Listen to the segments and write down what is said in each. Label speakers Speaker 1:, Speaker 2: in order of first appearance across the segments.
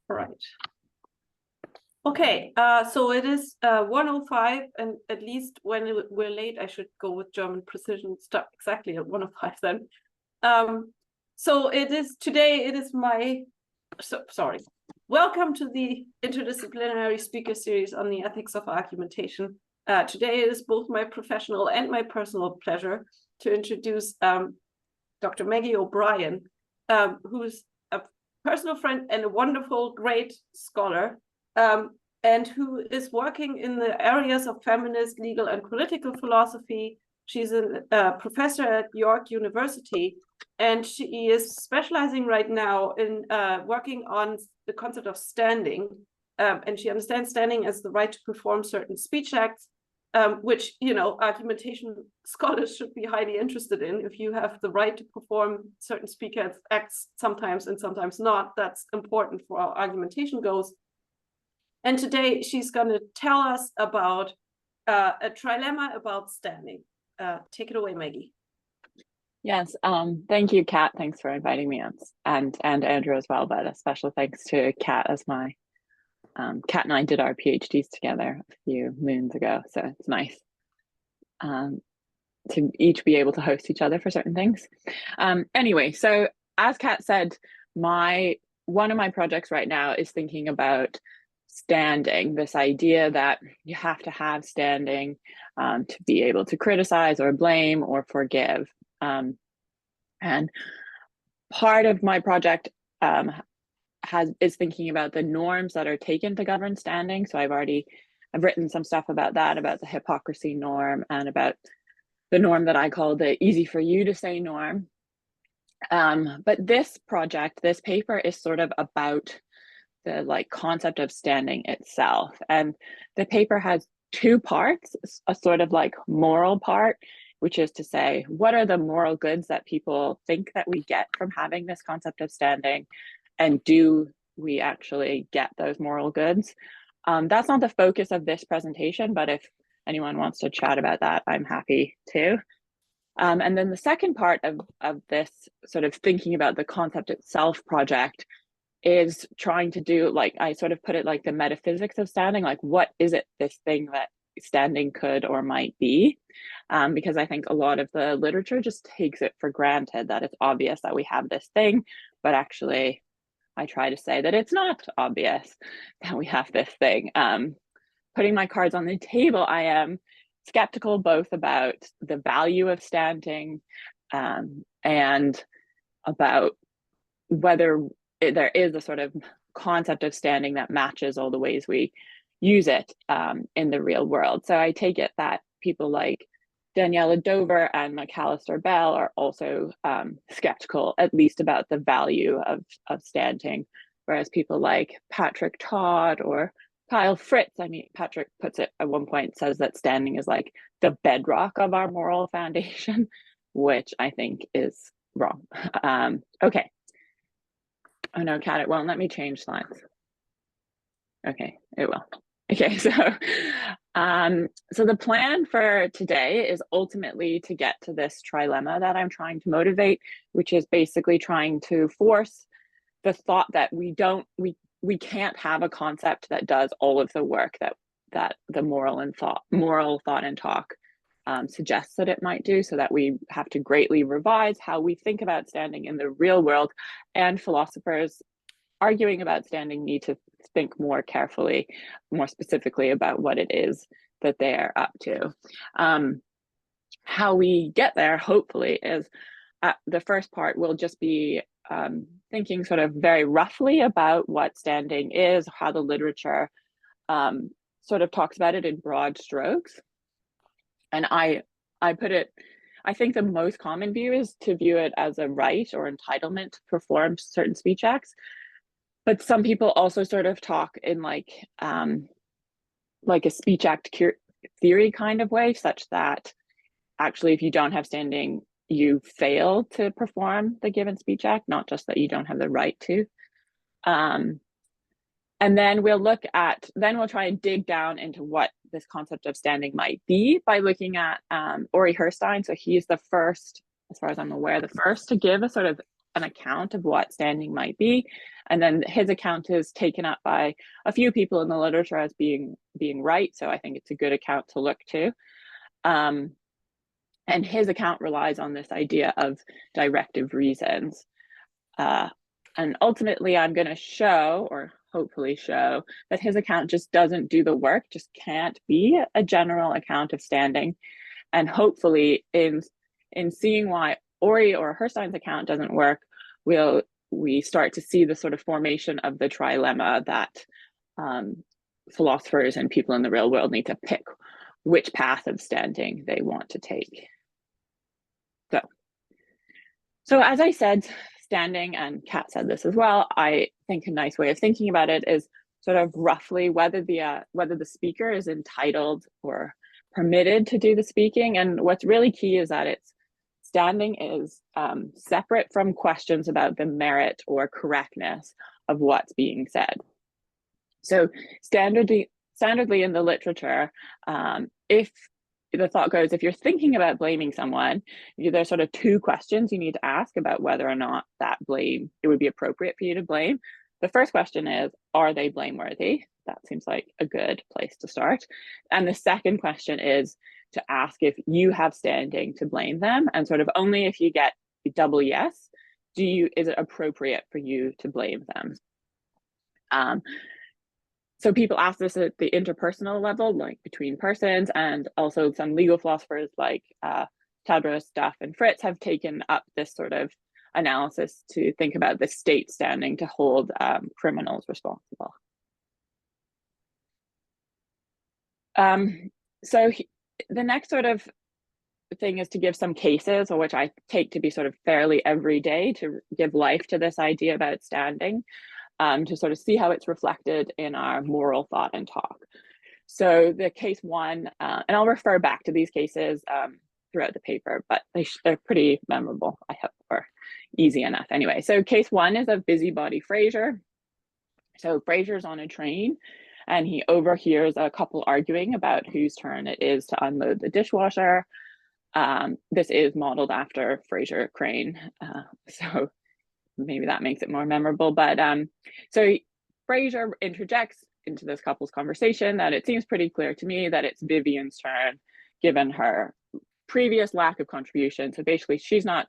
Speaker 1: All right. Okay, so it is 1:05, and at least when we're late, I should go with German precision, start exactly at 1:05 then. So it is today, it is my, sorry. Welcome to the interdisciplinary speaker series on the ethics of argumentation. Today it is both my professional and my personal pleasure to introduce Dr. Maggie O'Brien, who's a personal friend and a wonderful, great scholar, and who is working in the areas of feminist, legal, and political philosophy. She's a professor at York University, and she is specializing right now in working on the concept of standing, and she understands standing as the right to perform certain speech acts, which, you know, argumentation scholars should be highly interested in. If you have the right to perform certain speech acts sometimes and sometimes not, that's important for our argumentation goals. And today she's going to tell us about a trilemma about standing. Take it away, Maggie.
Speaker 2: Yes, thank you, Kat. Thanks for inviting me on, and Andrew as well. But a special thanks to Kat, as my Kat and I did our PhDs together a few moons ago, so it's nice to each be able to host each other for certain things. Anyway, so as Kat said, one of my projects right now is thinking about standing, this idea that you have to have standing to be able to criticize or blame or forgive. And part of my project is thinking about the norms that are taken to govern standing. So I've written some stuff about that, about the hypocrisy norm, and about the norm that I call the easy for you to say norm. But this paper is sort of about the concept of standing itself. And the paper has two parts, a sort of like moral part, which is to say, what are the moral goods that people think that we get from having this concept of standing? And do we actually get those moral goods? That's not the focus of this presentation, but if anyone wants to chat about that, I'm happy to. And then the second part of this sort of thinking about the concept itself project is trying to do, like, I sort of put it like the metaphysics of standing, like what is it, this thing that standing could or might be? Because I think a lot of the literature just takes it for granted that it's obvious that we have this thing, but actually I try to say that it's not obvious that we have this thing. Putting my cards on the table, I am skeptical both about the value of standing and about whether there is a sort of concept of standing that matches all the ways we use it in the real world. So I take it that people like Daniela Dover and McAllister Bell are also skeptical, at least about the value of standing, whereas people like Patrick Todd or Kyle Fritz, I mean, Patrick puts it at one point, says that standing is like the bedrock of our moral foundation, which I think is wrong. Okay. Oh no, Kat, it won't let me change slides. Okay, it will. Okay, so the plan for today is ultimately to get to this trilemma that I'm trying to motivate, which is basically trying to force the thought that we can't have a concept that does all of the work that the moral thought and talk suggests that it might do, so that we have to greatly revise how we think about standing in the real world, and philosophers arguing about standing need to think more carefully, more specifically about what it is that they're up to. How we get there, hopefully, is the first part will just be thinking sort of very roughly about what standing is, how the literature sort of talks about it in broad strokes. And I think the most common view is to view it as a right or entitlement to perform certain speech acts. But some people also sort of talk in like a speech act theory kind of way, such that actually if you don't have standing, you fail to perform the given speech act, not just that you don't have the right to. And then we'll try and dig down into what this concept of standing might be by looking at Ori Herstein. So he's the first, as far as I'm aware, the first to give a sort of an account of what standing might be. And then his account is taken up by a few people in the literature as being right. So I think it's a good account to look to. And his account relies on this idea of directive reasons. And ultimately, I'm going to show, or hopefully show, that his account just doesn't do the work, just can't be a general account of standing. And hopefully, in seeing why Ori or Herstein's account doesn't work, we start to see the sort of formation of the trilemma that philosophers and people in the real world need to pick which path of standing they want to take. So as I said, standing, and Kat said this as well, I think a nice way of thinking about it is sort of roughly whether the speaker is entitled or permitted to do the speaking. And what's really key is that standing is separate from questions about the merit or correctness of what's being said. So standardly in the literature, if the thought goes, if you're thinking about blaming someone, there's sort of two questions you need to ask about whether or not that blame, it would be appropriate for you to blame. The first question is, are they blameworthy? That seems like a good place to start. And the second question is to ask if you have standing to blame them, and sort of only if you get a double yes, is it appropriate for you to blame them? So people ask this at the interpersonal level, like between persons, and also some legal philosophers like Tadros, Duff, and Fritz have taken up this sort of analysis to think about the state standing to hold criminals responsible. So the next sort of thing is to give some cases, which I take to be sort of fairly everyday, to give life to this idea about standing. To sort of see how it's reflected in our moral thought and talk. So the case one, and I'll refer back to these cases throughout the paper, but they're pretty memorable, I hope, or easy enough anyway. So case one is of busybody Fraser. So Fraser's on a train and he overhears a couple arguing about whose turn it is to unload the dishwasher. This is modeled after Fraser Crane, so maybe that makes it more memorable. But so Fraser interjects into this couple's conversation that it seems pretty clear to me that it's Vivian's turn, given her previous lack of contribution. So basically, she's not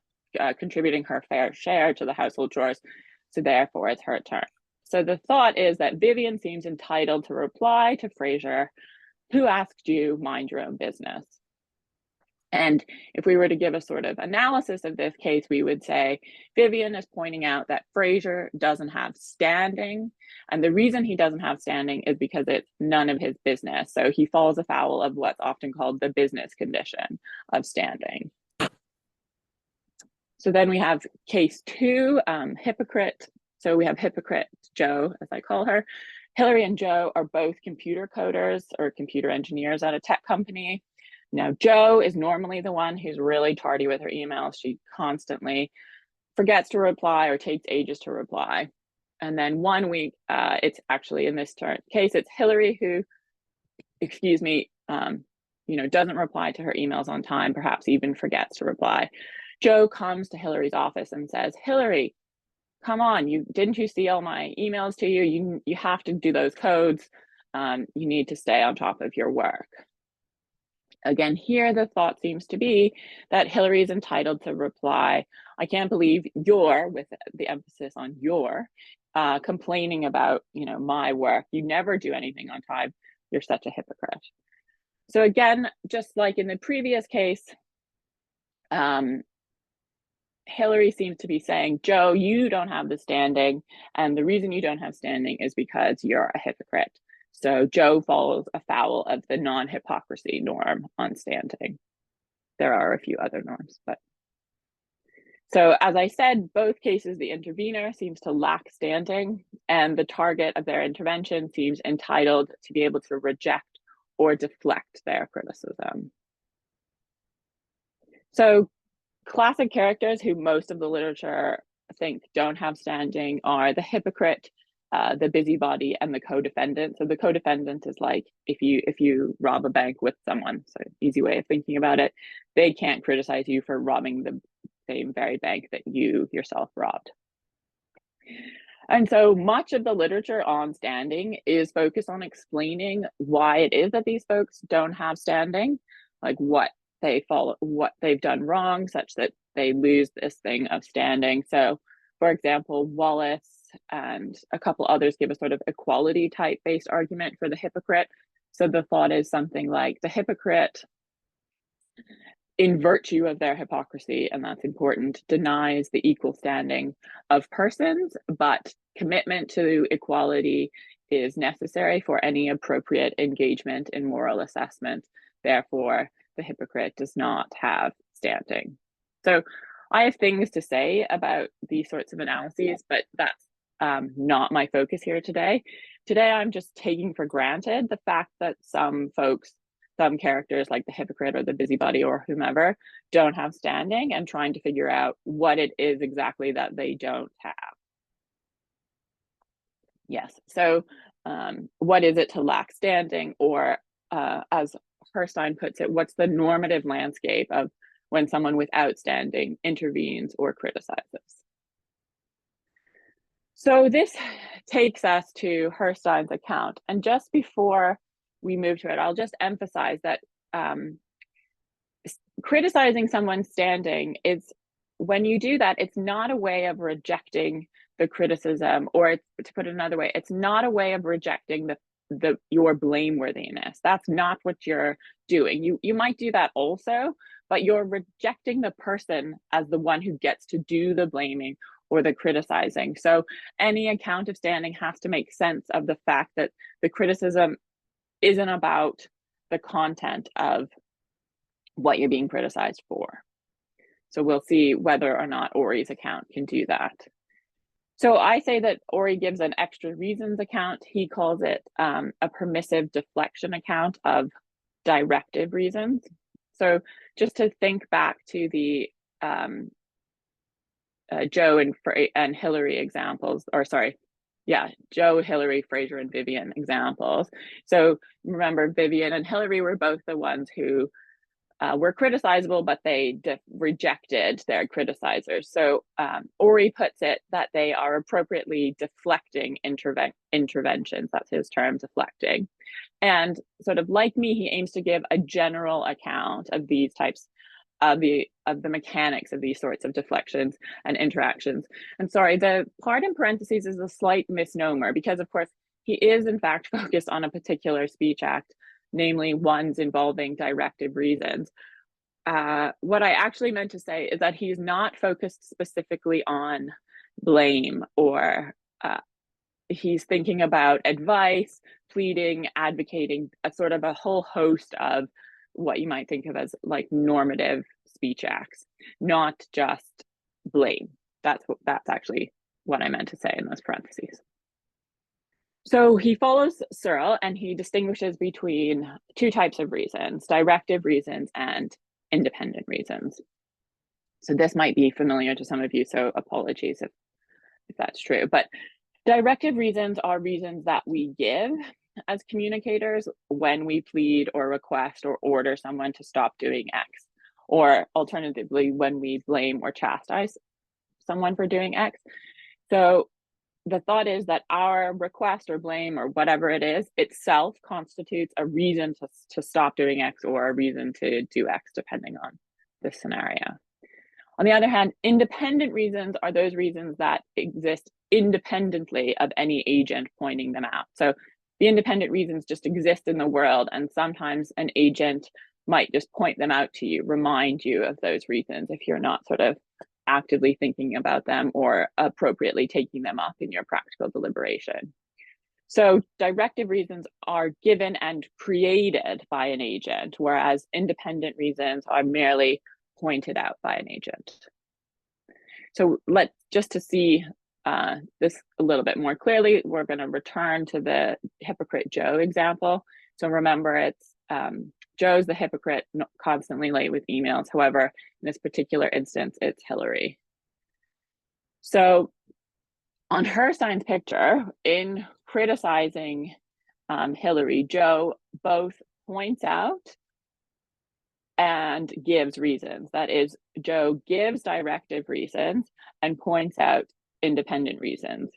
Speaker 2: contributing her fair share to the household chores, so therefore it's her turn. So the thought is that Vivian seems entitled to reply to Fraser, who asked you, mind your own business. And if we were to give a sort of analysis of this case, we would say Vivian is pointing out that Fraser doesn't have standing. And the reason he doesn't have standing is because it's none of his business. So he falls afoul of what's often called the business condition of standing. So then we have case two, hypocrite. So we have hypocrite Jo, as I call her. Hillary and Jo are both computer coders or computer engineers at a tech company. Now, Jo is normally the one who's really tardy with her emails. She constantly forgets to reply or takes ages to reply. And then one week, it's actually in this case, it's Hillary who, doesn't reply to her emails on time, perhaps even forgets to reply. Jo comes to Hillary's office and says, Hillary, come on, didn't you see all my emails to you? You have to do those codes. You need to stay on top of your work. Again, here the thought seems to be that Hillary is entitled to reply, I can't believe you're, with the emphasis on your, complaining about, my work. You never do anything on time. You're such a hypocrite. So again, just like in the previous case, Hillary seems to be saying, Jo, you don't have the standing, and the reason you don't have standing is because you're a hypocrite. So Jo follows afoul of the non-hypocrisy norm on standing. There are a few other norms, but. So as I said, both cases, the intervener seems to lack standing, and the target of their intervention seems entitled to be able to reject or deflect their criticism. So classic characters who most of the literature think don't have standing are the hypocrite, the busybody, and the co-defendant. So the co-defendant is like if you rob a bank with someone, so easy way of thinking about it, they can't criticize you for robbing the same very bank that you yourself robbed. And so much of the literature on standing is focused on explaining why it is that these folks don't have standing, like what they've done wrong, such that they lose this thing of standing. So, for example, Wallace and a couple others give a sort of equality type based argument for the hypocrite. So the thought is something like the hypocrite, in virtue of their hypocrisy, and that's important, denies the equal standing of persons, but commitment to equality is necessary for any appropriate engagement in moral assessment. Therefore, the hypocrite does not have standing. So I have things to say about these sorts of analyses, but that's not my focus here today. Today, I'm just taking for granted the fact that some characters like the hypocrite or the busybody or whomever don't have standing, and trying to figure out what it is exactly that they don't have. Yes, so what is it to lack standing? Or as Herstein puts it, what's the normative landscape of when someone without standing intervenes or criticizes? So this takes us to Herstein's account. And just before we move to it, I'll just emphasize that criticizing someone's standing is, when you do that, it's not a way of rejecting the criticism, or to put it another way, it's not a way of rejecting your blameworthiness. That's not what you're doing. You might do that also, but you're rejecting the person as the one who gets to do the blaming or the criticizing. So any account of standing has to make sense of the fact that the criticism isn't about the content of what you're being criticized for. So we'll see whether or not Ori's account can do that. So I say that Ori gives an extra reasons account. He calls it a permissive deflection account of directive reasons. So just to think back to the Joe and Hillary examples, or sorry, yeah, Joe, Hillary, Fraser, and Vivian examples. So remember, Vivian and Hillary were both the ones who were criticizable, but they rejected their criticizers. So Ori puts it that they are appropriately deflecting interventions. That's his term, deflecting. And sort of like me, he aims to give a general account of these types of the mechanics of these sorts of deflections and interactions. And sorry, the part in parentheses is a slight misnomer, because of course he is in fact focused on a particular speech act, namely ones involving directive reasons. What I actually meant to say is that he's not focused specifically on blame, or he's thinking about advice, pleading, advocating, a sort of a whole host of what you might think of as like normative speech acts, not just blame. That's actually what I meant to say in those parentheses. So he follows Searle, and he distinguishes between two types of reasons: directive reasons and independent reasons. So this might be familiar to some of you, so apologies if that's true. But directive reasons are reasons that we give as communicators when we plead or request or order someone to stop doing X, or alternatively, when we blame or chastise someone for doing X. So the thought is that our request or blame or whatever it is itself constitutes a reason to stop doing X, or a reason to do X, depending on the scenario. On the other hand, independent reasons are those reasons that exist independently of any agent pointing them out. So the independent reasons just exist in the world, and sometimes an agent might just point them out to you, remind you of those reasons if you're not sort of actively thinking about them or appropriately taking them up in your practical deliberation. So directive reasons are given and created by an agent, whereas independent reasons are merely pointed out by an agent. So just to see this a little bit more clearly, we're going to return to the hypocrite Joe example. So remember, it's Joe's the hypocrite, constantly late with emails. However, in this particular instance, it's Hillary. So on Herstein's picture, in criticizing Hillary, Joe both points out and gives reasons. That is, Joe gives directive reasons and points out independent reasons.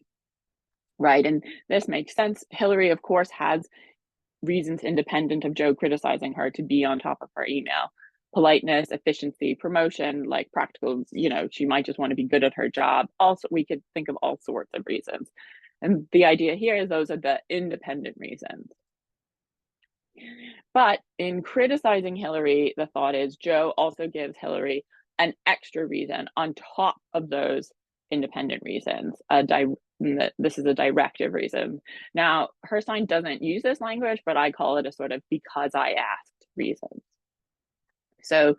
Speaker 2: right? And this makes sense. Hillary, of course, has reasons independent of Joe criticizing her to be on top of her email. Politeness, efficiency, promotion, like practical, she might just want to be good at her job. Also, we could think of all sorts of reasons. And the idea here is those are the independent reasons. But in criticizing Hillary, the thought is Joe also gives Hillary an extra reason on top of those independent reasons. This is a directive reason. Now, Herstein doesn't use this language, but I call it a sort of because I asked reason. So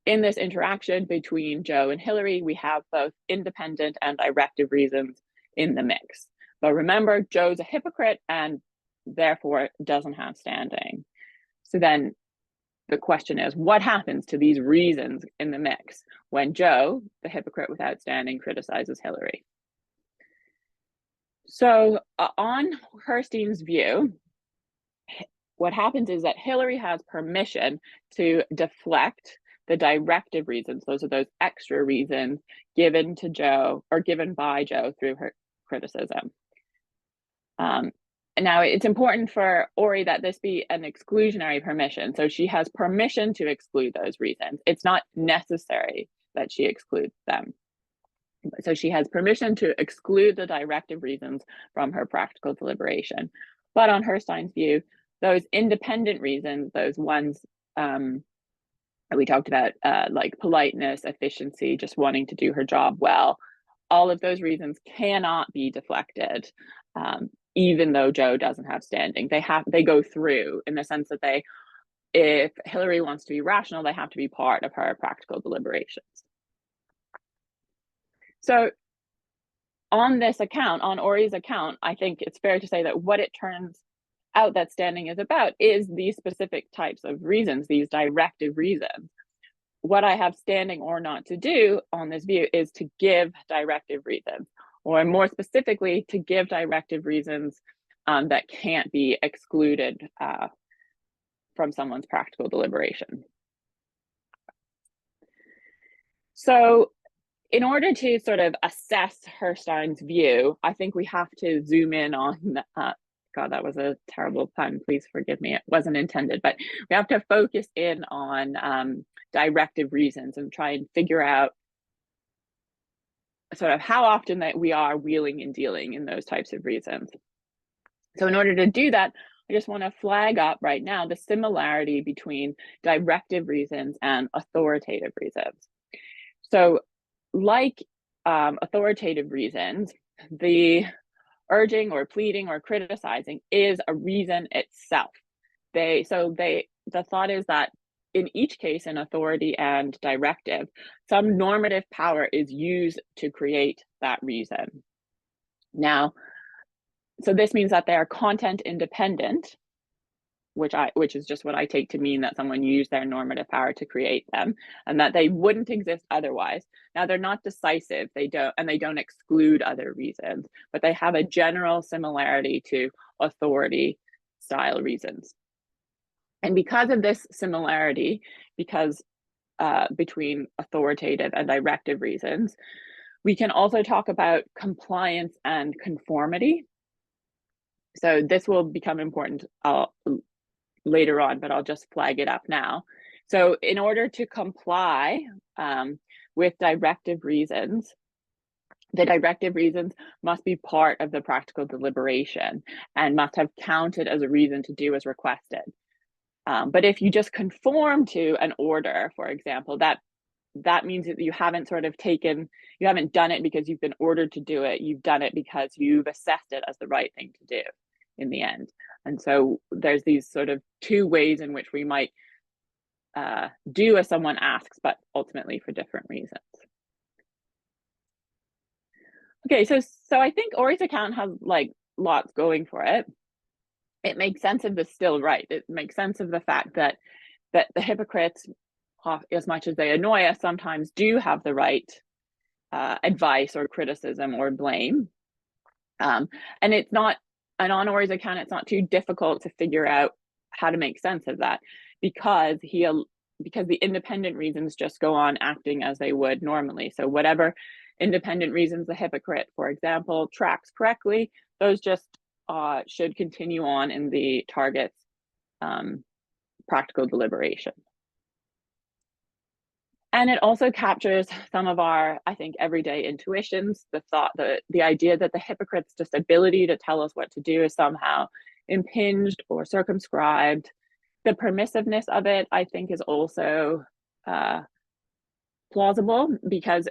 Speaker 2: in this interaction between Joe and Hillary, we have both independent and directive reasons in the mix. But remember, Joe's a hypocrite and therefore doesn't have standing. So then the question is, what happens to these reasons in the mix when Joe, the hypocrite without standing, criticizes Hillary? So on Herstein's view, what happens is that Hillary has permission to deflect the directive reasons. Those are those extra reasons given to Joe or given by Joe through her criticism. Now, it's important for Ori that this be an exclusionary permission. So she has permission to exclude those reasons. It's not necessary that she excludes them. So she has permission to exclude the directive reasons from her practical deliberation. But on Herstein's view, those independent reasons, those ones that we talked about, like politeness, efficiency, just wanting to do her job well, all of those reasons cannot be deflected, even though Joe doesn't have standing. They go through, in the sense that if Hillary wants to be rational, they have to be part of her practical deliberations. So on this account, on Ori's account, I think it's fair to say that what it turns out that standing is about is these specific types of reasons, these directive reasons. What I have standing or not to do on this view is to give directive reasons, or more specifically, to give directive reasons that can't be excluded from someone's practical deliberation. So in order to sort of assess Herstein's view, I think we have to zoom in on, God, that was a terrible pun, please forgive me, it wasn't intended, but we have to focus in on directive reasons and try and figure out sort of how often that we are wheeling and dealing in those types of reasons. So in order to do that, I just want to flag up right now the similarity between directive reasons and authoritative reasons. So like authoritative reasons, the urging or pleading or criticizing is a reason itself. The thought is that in each case, in authority and directive, some normative power is used to create that reason. Now, so this means that they are content independent, which is just what I take to mean that someone used their normative power to create them, and that they wouldn't exist otherwise. Now, they're not decisive, they don't exclude other reasons, but they have a general similarity to authority style reasons. And because of this similarity, between authoritative and directive reasons, we can also talk about compliance and conformity. So this will become important later on, but I'll just flag it up now. So in order to comply with directive reasons, the directive reasons must be part of the practical deliberation and must have counted as a reason to do as requested. But if you just conform to an order, for example, that means that you haven't done it because you've been ordered to do it. You've done it because you've assessed it as the right thing to do in the end. And so there's these sort of two ways in which we might do as someone asks, but ultimately for different reasons. Okay, so I think Ori's account has like lots going for it. It makes sense of the still right. It makes sense of the fact that the hypocrites, as much as they annoy us, sometimes do have the right advice or criticism or blame. And on Ori's account, it's not too difficult to figure out how to make sense of that, because the independent reasons just go on acting as they would normally. So whatever independent reasons the hypocrite, for example, tracks correctly, those just should continue on in the target's practical deliberation. And it also captures some of our, I think, everyday intuitions, the idea that the hypocrite's just ability to tell us what to do is somehow impinged or circumscribed. The permissiveness of it, I think, is also plausible, because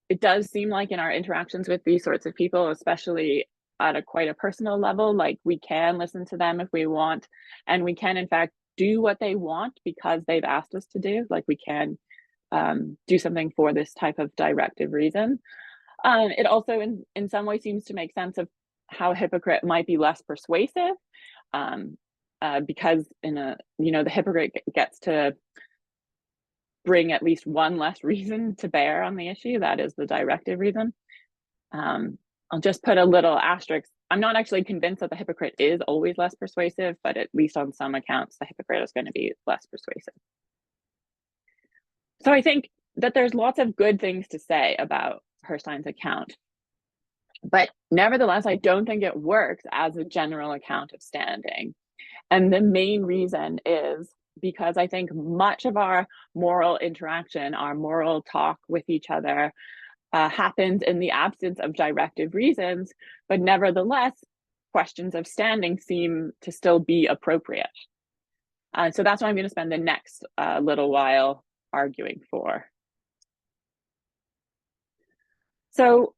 Speaker 2: it does seem like in our interactions with these sorts of people, especially at quite a personal level, like we can listen to them if we want, and we can in fact do what they want because they've asked us to do. Like we can do something for this type of directive reason. It also in some way seems to make sense of how a hypocrite might be less persuasive, because the hypocrite gets to bring at least one less reason to bear on the issue, that is the directive reason. I'll just put a little asterisk. I'm not actually convinced that the hypocrite is always less persuasive, but at least on some accounts, the hypocrite is going to be less persuasive. So I think that there's lots of good things to say about Herstein's account, but nevertheless, I don't think it works as a general account of standing. And the main reason is because I think much of our moral interaction, our moral talk with each other, happens in the absence of directive reasons, but nevertheless, questions of standing seem to still be appropriate. So that's what I'm going to spend the next little while arguing for. So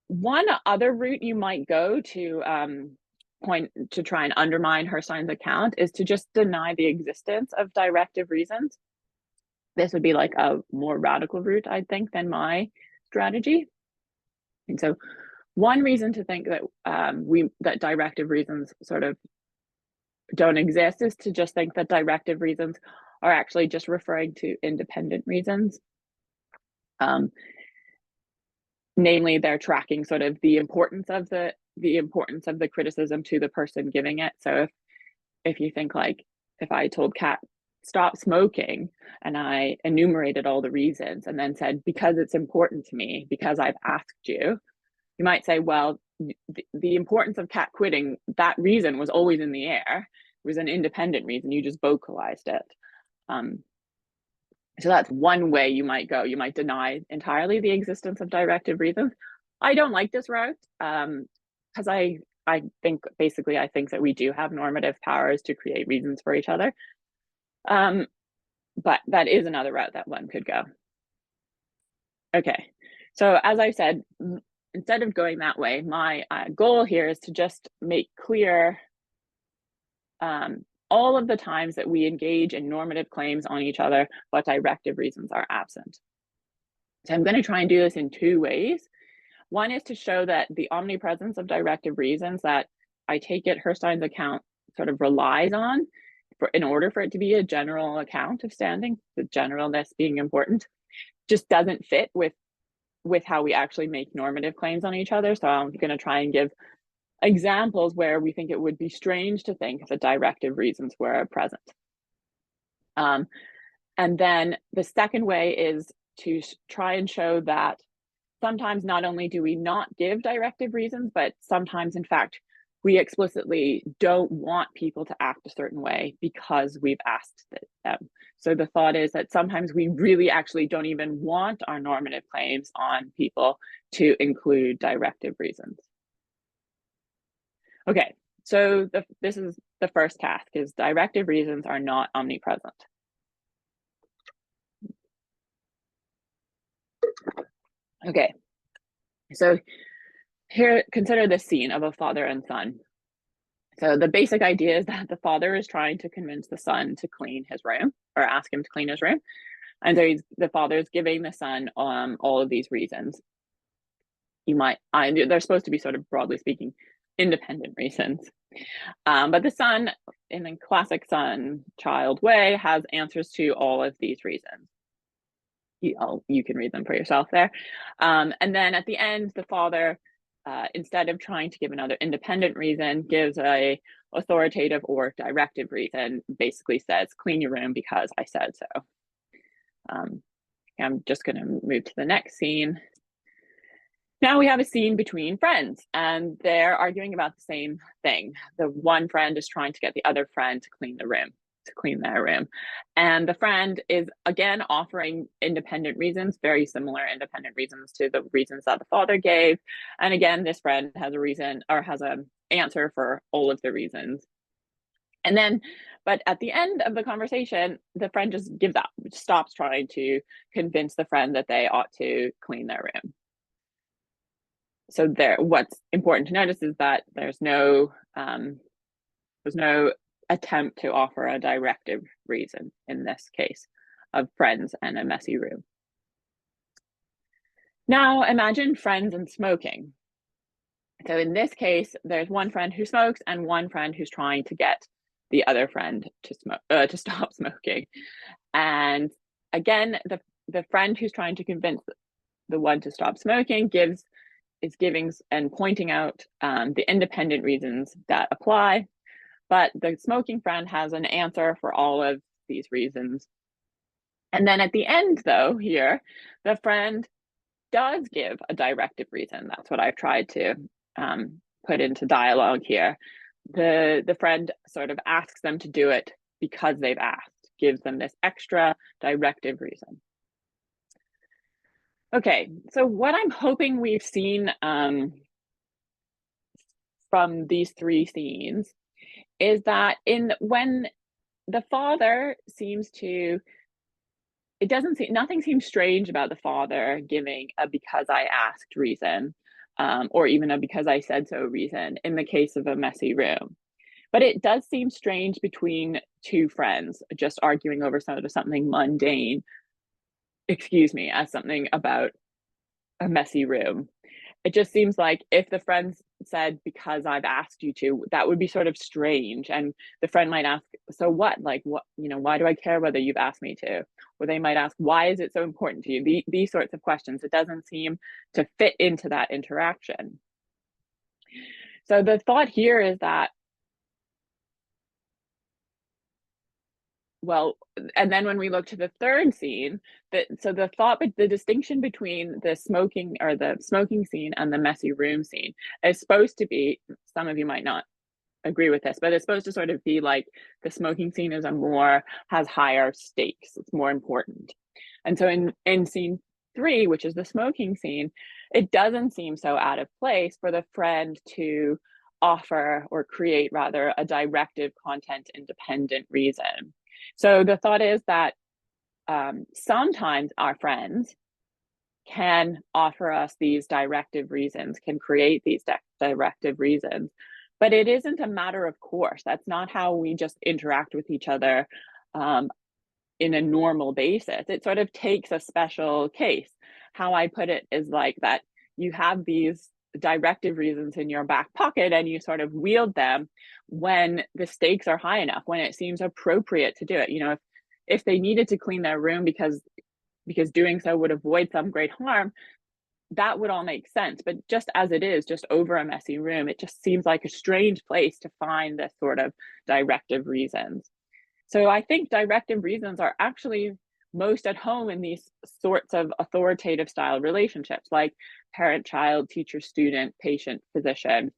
Speaker 2: one other route you might go to try and undermine Herstein's account is to just deny the existence of directive reasons. This would be like a more radical route, I think, than my strategy. And so one reason to think that that directive reasons sort of don't exist is to just think that directive reasons are actually just referring to independent reasons. Namely, they're tracking sort of the importance of the criticism to the person giving it. So if you think like, if I told Kat, stop smoking, and I enumerated all the reasons and then said, because it's important to me, because I've asked you, you might say, well, the importance of Kat quitting, that reason was always in the air. It was an independent reason, you just vocalized it. So that's one way you might go. You might deny entirely the existence of directive reasons. I don't like this route, because I think that we do have normative powers to create reasons for each other. But that is another route that one could go. Okay, so as I said, instead of going that way, my goal here is to just make clear all of the times that we engage in normative claims on each other, but directive reasons are absent. So I'm going to try and do this in two ways. One is to show that the omnipresence of directive reasons that I take it Herstein's account sort of relies on in order for it to be a general account of standing, the generalness being important, just doesn't fit with how we actually make normative claims on each other. So I'm going to try and give examples where we think it would be strange to think the directive reasons were present. And then the second way is to try and show that sometimes not only do we not give directive reasons, but sometimes, in fact, we explicitly don't want people to act a certain way because we've asked them. So the thought is that sometimes we really actually don't even want our normative claims on people to include directive reasons. Okay, so this is the first task, is directive reasons are not omnipresent. Okay, so here, consider this scene of a father and son. So the basic idea is that the father is trying to convince the son to clean his room, or ask him to clean his room. And so the father is giving the son all of these reasons. They're supposed to be, sort of broadly speaking, independent reasons. But the son, in a classic son-child way, has answers to all of these reasons. You can read them for yourself there. And then at the end, the father, instead of trying to give another independent reason, gives a authoritative or directive reason, basically says, clean your room because I said so. I'm just going to move to the next scene. Now we have a scene between friends, and they're arguing about the same thing. The one friend is trying to get the other friend to clean their room. And the friend is again offering independent reasons, very similar independent reasons to the reasons that the father gave. And again, this friend has a reason, or has an answer for all of the reasons. And then, but at the end of the conversation, the friend just gives up, stops trying to convince the friend that they ought to clean their room. So what's important to notice is that there's no attempt to offer a directive reason in this case of friends and a messy room. Now imagine friends and smoking. So in this case, there's one friend who smokes and one friend who's trying to get the other friend to stop smoking. And again, the friend who's trying to convince the one to stop smoking is giving and pointing out the independent reasons that apply, but the smoking friend has an answer for all of these reasons. And then at the end, though, here, the friend does give a directive reason. That's what I've tried to put into dialogue here. The friend sort of asks them to do it because they've asked, gives them this extra directive reason. Okay, so what I'm hoping we've seen from these three scenes is that when the father seems to, nothing seems strange about the father giving a because I asked reason, or even a because I said so reason in the case of a messy room. But it does seem strange between two friends just arguing over something mundane, as something about a messy room. It just seems like if the friend said, because I've asked you to, that would be sort of strange. And the friend might ask, so what? Like, what, why do I care whether you've asked me to? Or they might ask, why is it so important to you? These sorts of questions. It doesn't seem to fit into that interaction. So the thought here is that, well, and then when we look to the third scene, the distinction between the smoking scene and the messy room scene is supposed to be, some of you might not agree with this, but it's supposed to sort of be like the smoking scene has higher stakes, it's more important. And so in scene 3, which is the smoking scene, it doesn't seem so out of place for the friend to offer, or create rather, a directive content independent reason. So the thought is that sometimes our friends can offer us these directive reasons, can create these directive reasons, but it isn't a matter of course. That's not how we just interact with each other in a normal basis. It sort of takes a special case. How I put it is like that you have these directive reasons in your back pocket and you sort of wield them when the stakes are high enough, when it seems appropriate to do it. If they needed to clean their room because doing so would avoid some great harm, that would all make sense. But just as it is, just over a messy room, it just seems like a strange place to find this sort of directive reasons. So I think directive reasons are actually most at home in these sorts of authoritative style relationships, like parent-child, teacher-student, patient-physician,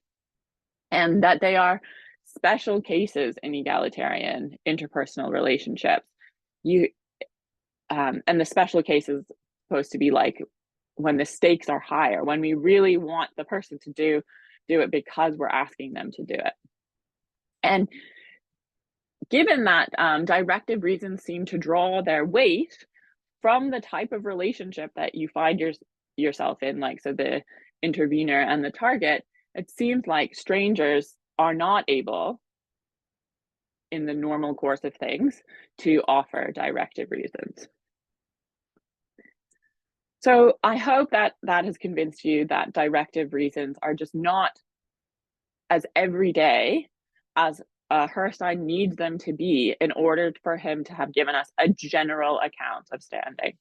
Speaker 2: and that they are special cases in egalitarian interpersonal relationships. And the special case is supposed to be like when the stakes are higher, when we really want the person to do it because we're asking them to do it. And given that directive reasons seem to draw their weight from the type of relationship that you find yourself in, like, so the intervener and the target, it seems like strangers are not able, in the normal course of things, to offer directive reasons. So I hope that has convinced you that directive reasons are just not as everyday as Herstein needs them to be in order for him to have given us a general account of standing.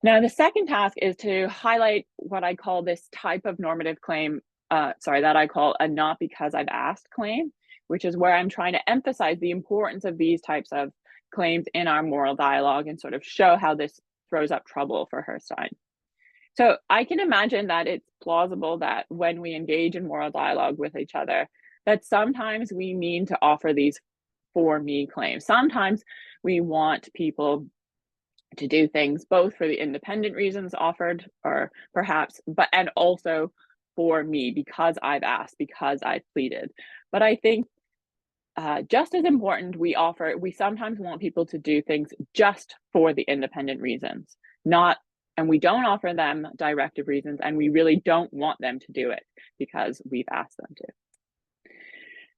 Speaker 2: Now, the second task is to highlight what I call this type of normative claim, that I call a not because I've asked claim, which is where I'm trying to emphasize the importance of these types of claims in our moral dialogue and sort of show how this throws up trouble for Herstein. So I can imagine that it's plausible that when we engage in moral dialogue with each other, that sometimes we mean to offer these for me claims. Sometimes we want people to do things both for the independent reasons offered, or perhaps, but and also for me because I've asked, because I've pleaded. But I think just as important, we sometimes want people to do things just for the independent reasons, not, and we don't offer them directive reasons, and we really don't want them to do it because we've asked them to.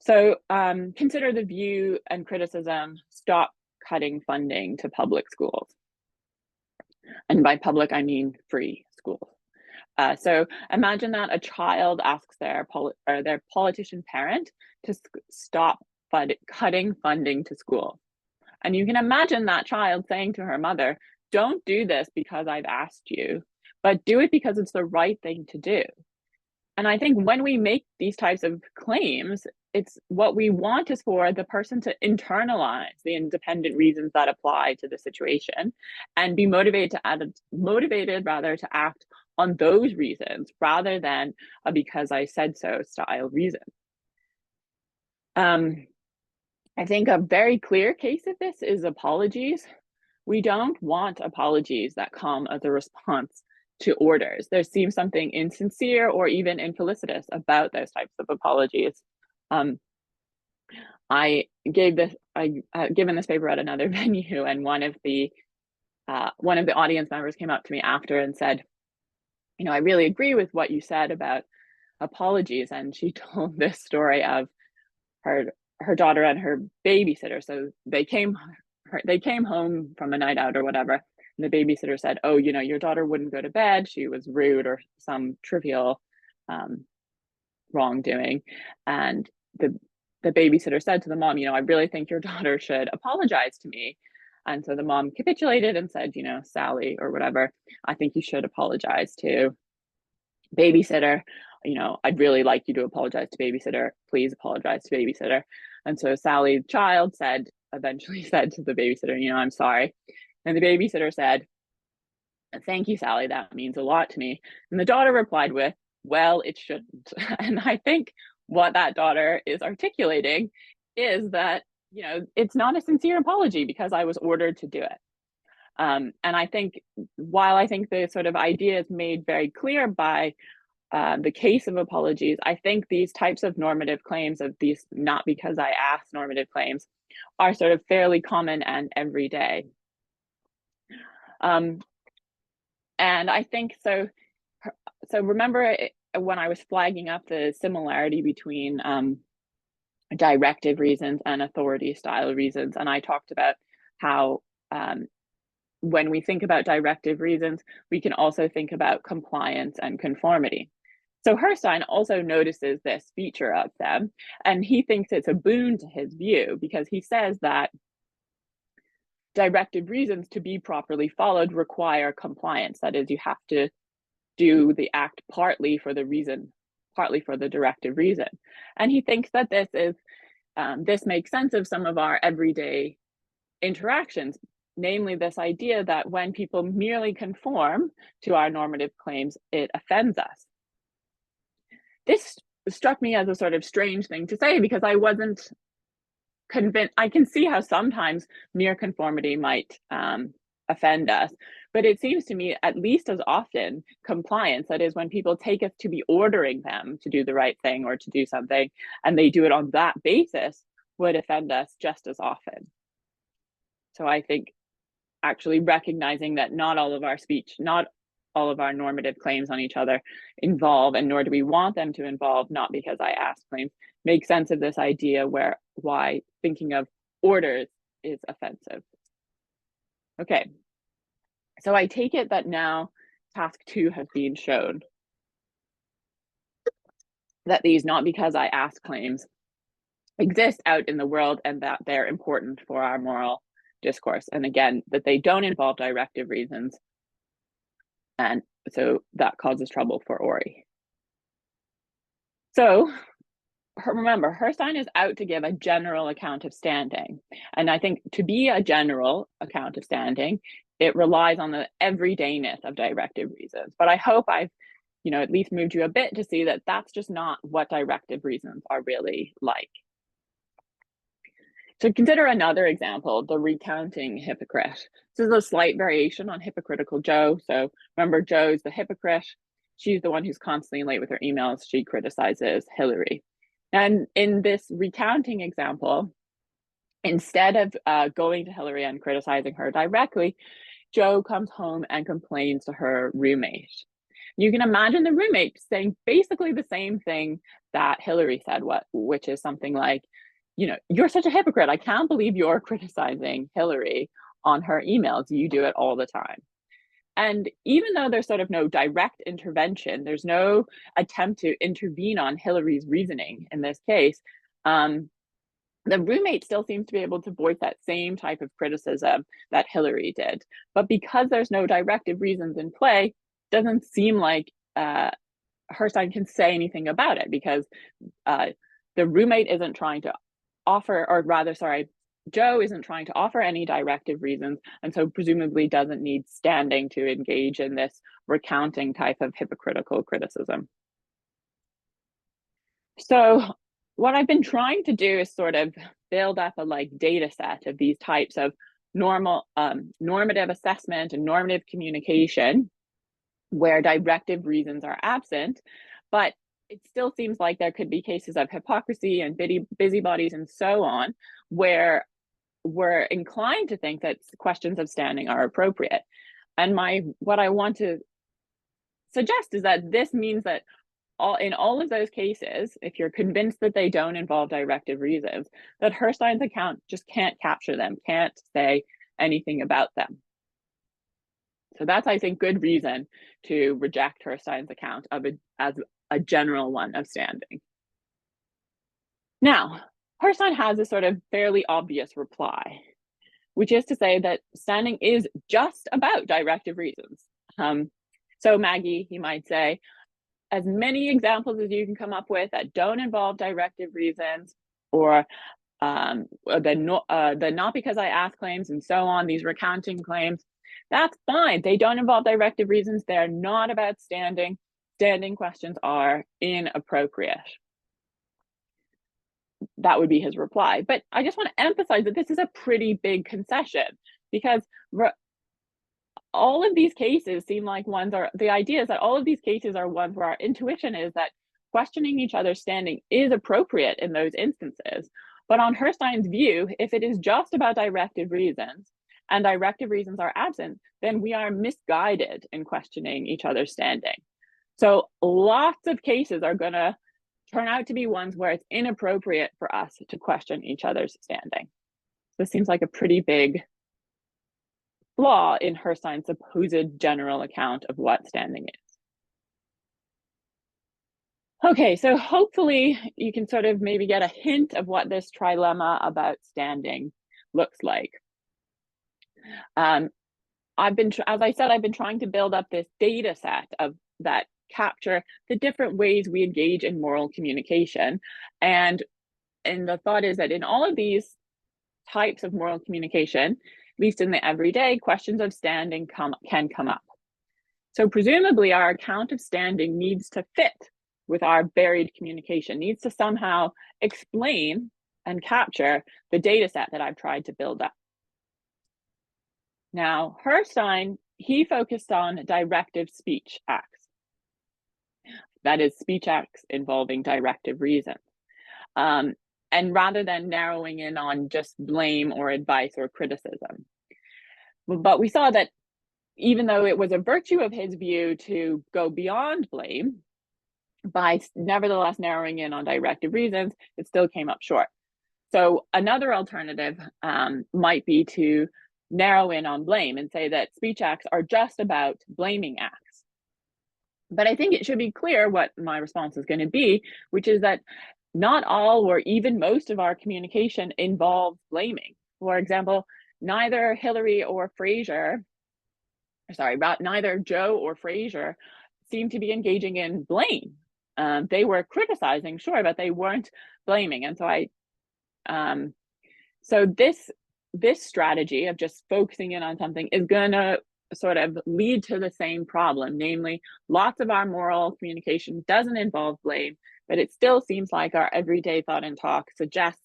Speaker 2: So consider the view and criticism, stop cutting funding to public schools. And by public, I mean free schools. So imagine that a child asks their politician parent to stop cutting funding to school. And you can imagine that child saying to her mother, don't do this because I've asked you, but do it because it's the right thing to do. And I think when we make these types of claims, it's what we want is for the person to internalize the independent reasons that apply to the situation and be motivated to act on those reasons rather than a because I said so style reason. I think a very clear case of this is apologies. We don't want apologies that come as a response to orders. There seems something insincere or even infelicitous about those types of apologies. I've given this paper at another venue, and one of the audience members came up to me after and said, you know, I really agree with what you said about apologies. And she told this story of her daughter and her babysitter. So they came home from a night out or whatever. And the babysitter said, oh, you know, your daughter wouldn't go to bed. She was rude or some trivial wrongdoing. And the babysitter said to the mom, you know, I really think your daughter should apologize to me. And so the mom capitulated and said, you know, Sally or whatever, I think you should apologize to babysitter. You know, I'd really like you to apologize to babysitter. Please apologize to babysitter. And so Sally, child, eventually said to the babysitter, you know, I'm sorry. And the babysitter said, thank you, Sally, that means a lot to me. And the daughter replied with, well, it shouldn't. And I think what that daughter is articulating is that, you know, it's not a sincere apology because I was ordered to do it. And I think, while I think the sort of idea is made very clear by the case of apologies, I think these types of normative claims, of these not because I asked normative claims, are sort of fairly common and everyday. And I think so remember when I was flagging up the similarity between directive reasons and authority style reasons, and I talked about how when we think about directive reasons, we can also think about compliance and conformity. So Herstein also notices this feature of them, and he thinks it's a boon to his view because he says that directive reasons, to be properly followed, require compliance. That is, you have to do the act partly for the reason, partly for the directive reason. And he thinks that this makes sense of some of our everyday interactions, namely this idea that when people merely conform to our normative claims, it offends us. This struck me as a sort of strange thing to say because I wasn't convinced. I can see how sometimes mere conformity might offend us, but it seems to me at least as often compliance, that is when people take us to be ordering them to do the right thing or to do something, and they do it on that basis, would offend us just as often. So I think actually recognizing that not all of our speech, not all of our normative claims on each other involve, and nor do we want them to involve, not because I asked claims, make sense of this idea why thinking of orders is offensive. Okay, so I take it that now task 2 has been shown, that these not because I asked claims exist out in the world and that they're important for our moral discourse. And again, that they don't involve directive reasons. And so that causes trouble for Ori. So remember, Herstein is out to give a general account of standing. And I think to be a general account of standing, it relies on the everydayness of directive reasons. But I hope I've, at least moved you a bit to see that that's just not what directive reasons are really like. So consider another example, the recounting hypocrite. This is a slight variation on hypocritical Joe. So remember, Joe's the hypocrite. She's the one who's constantly late with her emails. She criticizes Hillary. And in this recounting example, instead of going to Hillary and criticizing her directly, Joe comes home and complains to her roommate. You can imagine the roommate saying basically the same thing that Hillary said, which is something like, you're such a hypocrite. I can't believe you're criticizing Hillary on her emails. You do it all the time. And even though there's sort of no direct intervention, there's no attempt to intervene on Hillary's reasoning in this case, the roommate still seems to be able to voice that same type of criticism that Hillary did. But because there's no directive reasons in play, doesn't seem like Herstein can say anything about it, because the roommate isn't trying to offer, or rather, sorry, Joe isn't trying to offer any directive reasons, and so presumably doesn't need standing to engage in this recounting type of hypocritical criticism. So what I've been trying to do is sort of build up a data set of these types of normative assessment and normative communication where directive reasons are absent, but it still seems like there could be cases of hypocrisy and busybodies and so on, where we're inclined to think that questions of standing are appropriate. And what I want to suggest is that this means that in all of those cases, if you're convinced that they don't involve directive reasons, that Herstein's account just can't capture them, can't say anything about them. So that's, I think, good reason to reject Herstein's account as a general one of standing. Now, Herstein has a sort of fairly obvious reply, which is to say that standing is just about directive reasons. So Maggie, he might say, as many examples as you can come up with that don't involve directive reasons, or the not because I asked claims and so on, these recounting claims, that's fine. They don't involve directive reasons. They're not about standing. Standing questions are inappropriate. That would be his reply. But I just want to emphasize that this is a pretty big concession, because all of these cases seem like the idea is that all of these cases are ones where our intuition is that questioning each other's standing is appropriate in those instances. But on Herstein's view, if it is just about directive reasons and directive reasons are absent, then we are misguided in questioning each other's standing. So lots of cases are going to turn out to be ones where it's inappropriate for us to question each other's standing. This seems like a pretty big flaw in Herstein's supposed general account of what standing is. Okay, so hopefully you can sort of maybe get a hint of what this trilemma about standing looks like. As I said, I've been trying to build up this data set that capture the different ways we engage in moral communication. And the thought is that in all of these types of moral communication, at least in the everyday, questions of standing can come up. So presumably our account of standing needs to fit with our varied communication, needs to somehow explain and capture the data set that I've tried to build up. Now, Herstein, he focused on directive speech acts. That is, speech acts involving directive reasons. And rather than narrowing in on just blame or advice or criticism. But we saw that even though it was a virtue of his view to go beyond blame, by nevertheless narrowing in on directive reasons, it still came up short. So another alternative might be to narrow in on blame and say that speech acts are just about blaming acts. But I think it should be clear what my response is going to be, which is that not all or even most of our communication involves blaming. For example, neither Hillary or Fraser, neither Joe or Fraser seem to be engaging in blame. They were criticizing, sure, but they weren't blaming. And so so this this strategy of just focusing in on something is going to sort of lead to the same problem, namely lots of our moral communication doesn't involve blame, but it still seems like our everyday thought and talk suggests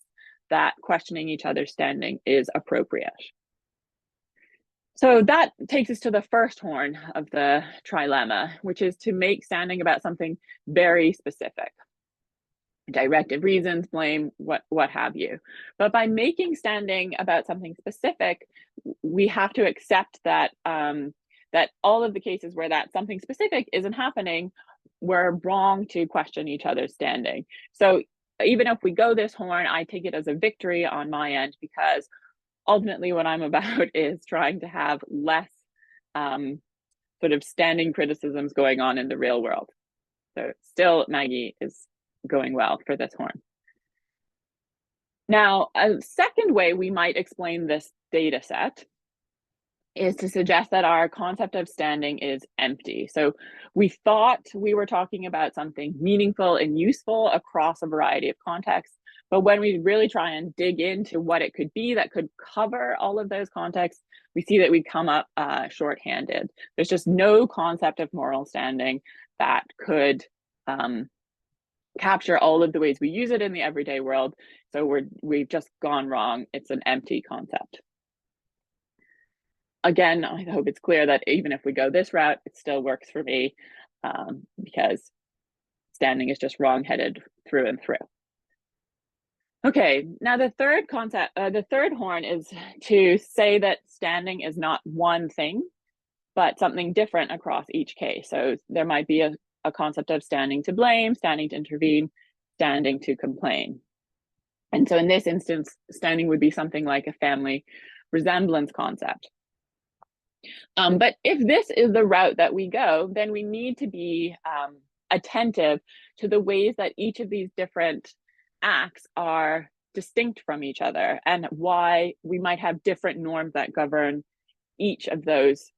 Speaker 2: that questioning each other's standing is appropriate. So that takes us to the first horn of the trilemma, which is to make standing about something very specific. Directive reasons, blame, what have you. But by making standing about something specific, we have to accept that that all of the cases where that something specific isn't happening, we're wrong to question each other's standing. So even if we go this horn, I take it as a victory on my end, because ultimately what I'm about is trying to have less sort of standing criticisms going on in the real world. So still, Maggie is going well for this horn. Now, a second way we might explain this data set is to suggest that our concept of standing is empty. So we thought we were talking about something meaningful and useful across a variety of contexts, but when we really try and dig into what it could be that could cover all of those contexts, we see that we come up shorthanded. There's just no concept of moral standing that could capture all of the ways we use it in the everyday world. So we've just gone wrong. It's an empty concept. Again, I hope it's clear that even if we go this route, it still works for me, because standing is just wrong-headed through and through. Okay, now the third concept, the third horn is to say that standing is not one thing, but something different across each case. So there might be a concept of standing to blame, standing to intervene, standing to complain. And so in this instance, standing would be something like a family resemblance concept. But if this is the route that we go, then we need to be attentive to the ways that each of these different acts are distinct from each other, and why we might have different norms that govern each of those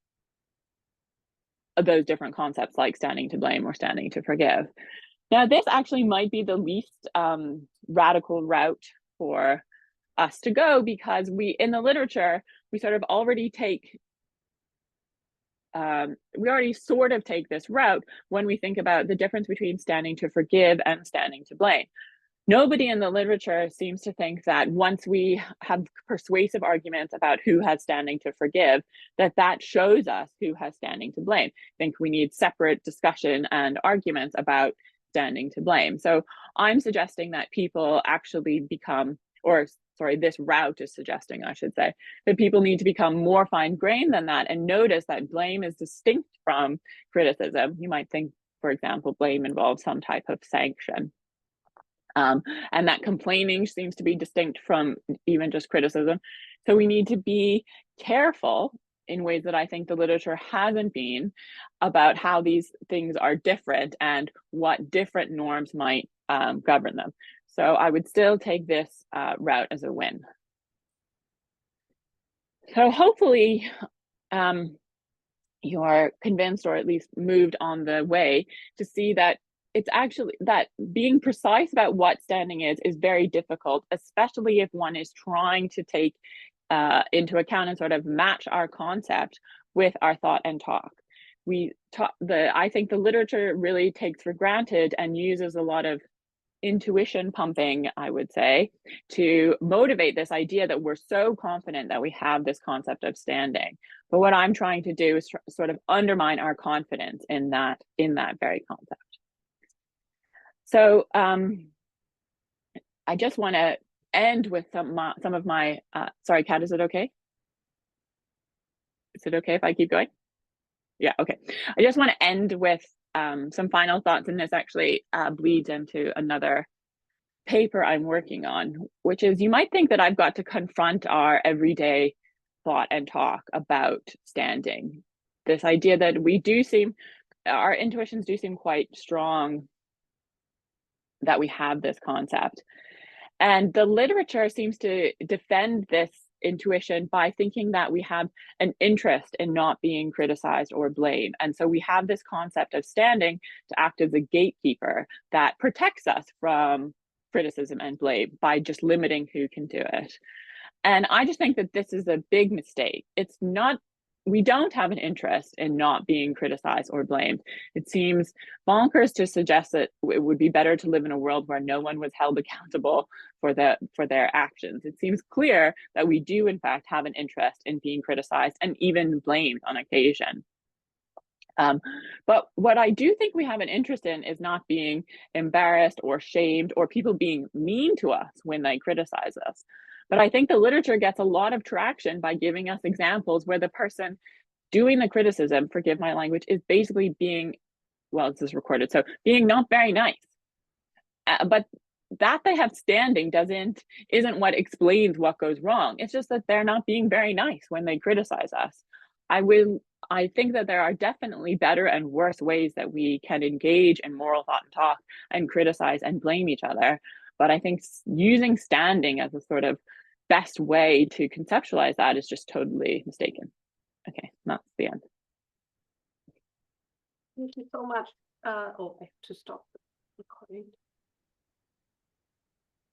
Speaker 2: different concepts, like standing to blame or standing to forgive. Now, this actually might be the least radical route for us to go, because in the literature, we sort of already take this route when we think about the difference between standing to forgive and standing to blame. Nobody in the literature seems to think that once we have persuasive arguments about who has standing to forgive, that shows us who has standing to blame. I think we need separate discussion and arguments about standing to blame. So I'm suggesting that people actually become, this route is suggesting, I should say, that people need to become more fine-grained than that and notice that blame is distinct from criticism. You might think, for example, blame involves some type of sanction. And that complaining seems to be distinct from even just criticism. So we need to be careful in ways that I think the literature hasn't been, about how these things are different and what different norms might govern them. So I would still take this route as a win. So hopefully you're convinced, or at least moved on the way, to see that it's actually that being precise about what standing is very difficult, especially if one is trying to take into account and sort of match our concept with our thought and talk. I think the literature really takes for granted and uses a lot of intuition pumping, I would say, to motivate this idea that we're so confident that we have this concept of standing. But what I'm trying to do is sort of undermine our confidence in that very concept. So I just want to end with some of my, sorry, Kat, is it okay? Is it okay if I keep going? Yeah, okay. I just want to end with some final thoughts, and this actually bleeds into another paper I'm working on, which is, you might think that I've got to confront our everyday thought and talk about standing. This idea that our intuitions do seem quite strong that we have this concept. And the literature seems to defend this intuition by thinking that we have an interest in not being criticized or blamed. And so we have this concept of standing to act as a gatekeeper that protects us from criticism and blame by just limiting who can do it. And I just think that this is a big mistake. It's not, we don't have an interest in not being criticized or blamed. It seems bonkers to suggest that it would be better to live in a world where no one was held accountable for their actions. It seems clear that we do in fact have an interest in being criticized and even blamed on occasion. But what I do think we have an interest in is not being embarrassed or shamed or people being mean to us when they criticize us. But I think the literature gets a lot of traction by giving us examples where the person doing the criticism, forgive my language, is basically being, well, this is recorded, so being not very nice. But that they have standing isn't what explains what goes wrong. It's just that they're not being very nice when they criticize us. I think that there are definitely better and worse ways that we can engage in moral thought and talk and criticize and blame each other. But I think using standing as a sort of best way to conceptualize that is just totally mistaken. Okay, that's the end.
Speaker 1: Thank you so much. Oh, I have to stop recording.